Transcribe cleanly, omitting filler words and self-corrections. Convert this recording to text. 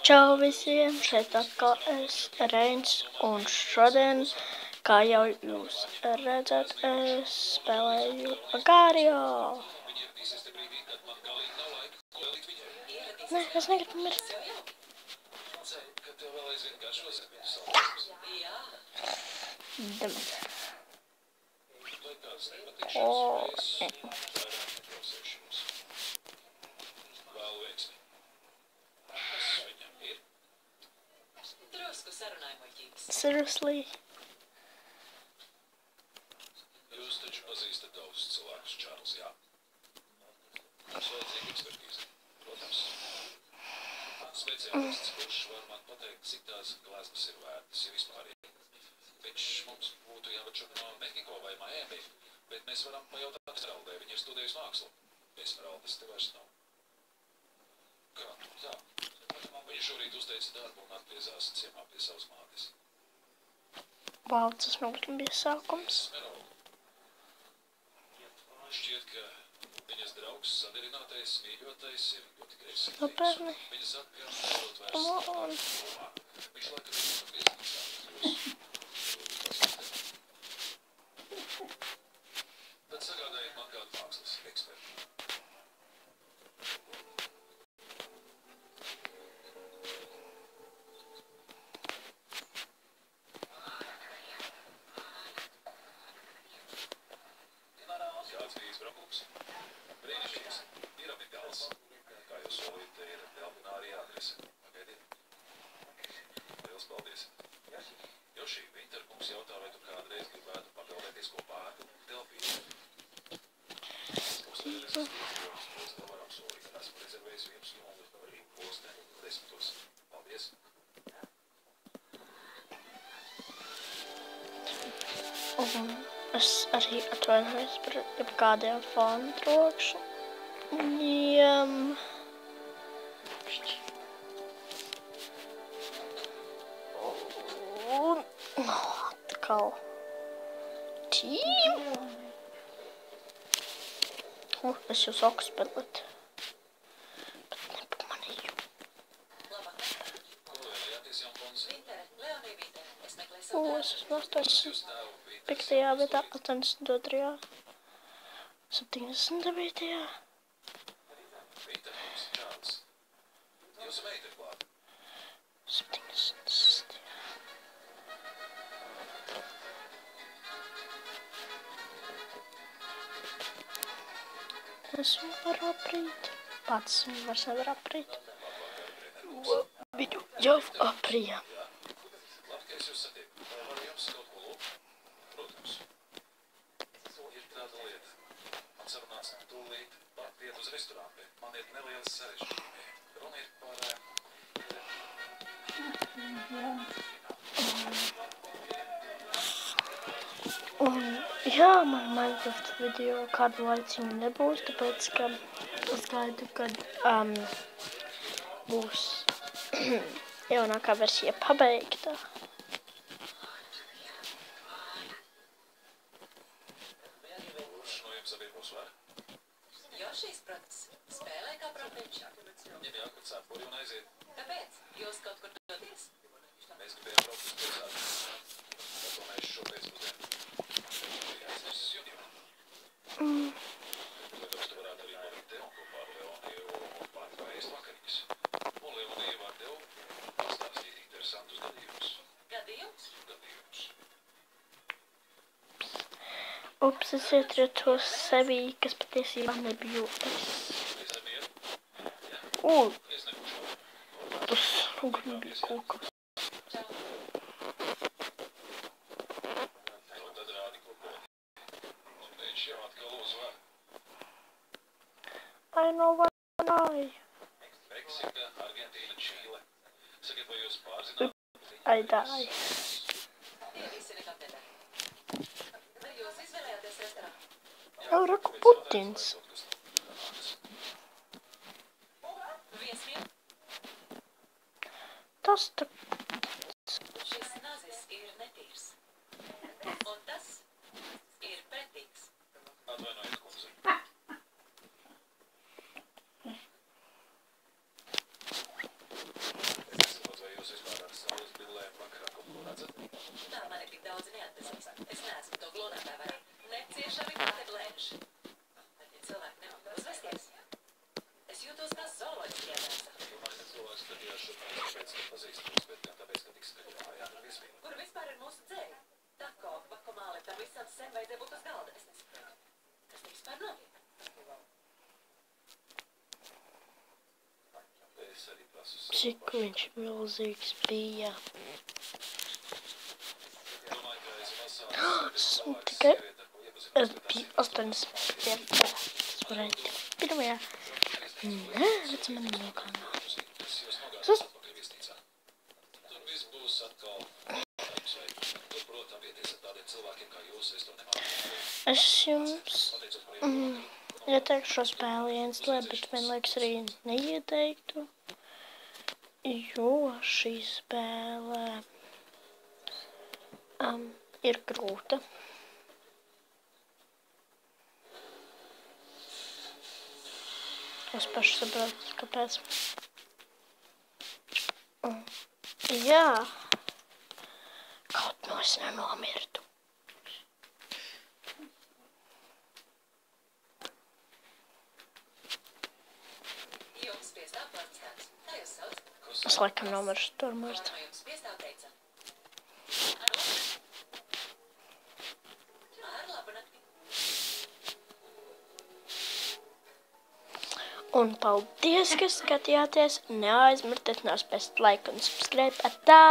Čau visiem, šeit atkal es, Reins, un šodien, kā jau jūs redzat, es spēlēju Agario. Nē, es negribu mirt. Demet. Seriously? Jūs taču pazīstat daudz cilvēkus, Čārls, jā? Mums vajadzīga ekspertīze, protams. Speciālists, kurš var man pateikt, cik tās gleznas ir vērtas, ja vispār ir. Viņš mums būtu jāvaču no Mehiko vai Miami, bet mēs varam pajautāt Esmeraldē, viņa ir studējusi mākslu. Esmeraldes te vairs nav. Kā? Jā. Viņa šorīt uzteica darbu un atgriezās ciemā pie savas mātes. Vau, tas man bija sākums. Šķiet, ka viņas draugs, sadarinātais, mīļotais ir ļoti greizsirdīgs. Nopietni? Viņa saka, ka nevarot vairs domā. Viņš laikam ir atgrieznieks. Tad sagādājiet man kādu mākslas ekspertu. Kāds bija izbraukums? Brīnišķīgs. Piramidāls. Kā jūs solījāt, te ir Delfinārija adrese. Pagaidiet. Liels paldies. Joši, Vinterkungs jautā, vai tu kādreiz gribētu pagalvēties kopā ar Delfīnu. Mums ir rezervējums, mēs to varam solīt. Esmu rezervējis 1 stundu arī pulksteni 10. Paldies. Es arī atvainojos par jebkādiem fonu trokšņiem. Un atkal tīm. Es jau sāku spēlēt, bet nepamanīju. Es esmu 85. vietā, 82. 79. Vinterkungs, Čārls. Jūsu meita ir klāta. 76. Es varu aprīt. Pats vairs nevar aprīt. Viņu jau aprīja. Labi, ka es jūs satieku. Vai varu jums kaut ko lūgt? Protams. Ir tāda lieta. Man sarunāts tūlīt pat iet uz restorānu, bet man ir nelielas sarežģījumi. Runa ir par... Jā, man Minecraft video kādu laiciņu nebūs, tāpēc, ka es gaidu, kad būs jaunākā versija pabeigta. Kurš no jums abi ir mūsu var? Jošijs prats spēlē kā pratiņš. Viņam jākot sāpuri un aiziet. Kāpēc? Jūs kaut kur doties? Mēs gribējām braukt uz pilsētu. Par to mēs šopēcpusdienu. Aiznesis juniju. Protams, tu varētu arī palikt tev kopā ar Leoniju un pārvēst vakariņas. Un Leonija var tev pastāstīt interesantus gadījumus. Gadījums? Gadījumus. Ups, es ietrietos sevī, kas patiesībā nebija es. Es nemieru. Es nebūšu. Tas ugun bija koka. Nu, tad rādi, ko dod. Viņš jau atkal uzvar. I know what I. Meksika, Argentīna, Čīle. Sakiet, vai jūs pārzināt? I die. Tie visi nekad nedara. Vai jūs izvēlējāties restorānu? Jau raku Putins. Viesmīl? Tas tā. Šis nazis ir netīrs. Un tas ir pretīgs. Atvainojiet, kundze. Cik viņš milzīgs bija. Esmu tikai... Es biju 85. Es varēju tikt pirmajā. Nē, redz mani nogalnā. Es esmu... Tur viss būs atkal sveiki. Tur, protams, apieties ar tādiem cilvēkiem kā jūs, es to nemāku. Es jums ieteiktu šo spēli Ienstlē, bet vienlaiks arī neieteiktu, jo šī spēle ir grūta. Es paši saprotu, kāpēc. Jā, kaut no es nenomirtu. Jums piestāv platstāns. Tā jūs sauc? Es laikam nomiršu tomēr. No jums piestāv teica. Ar labu nakti. Un paldies, ka skatījāties. Neaizmirstiet nospiest like un subscribe. Atā!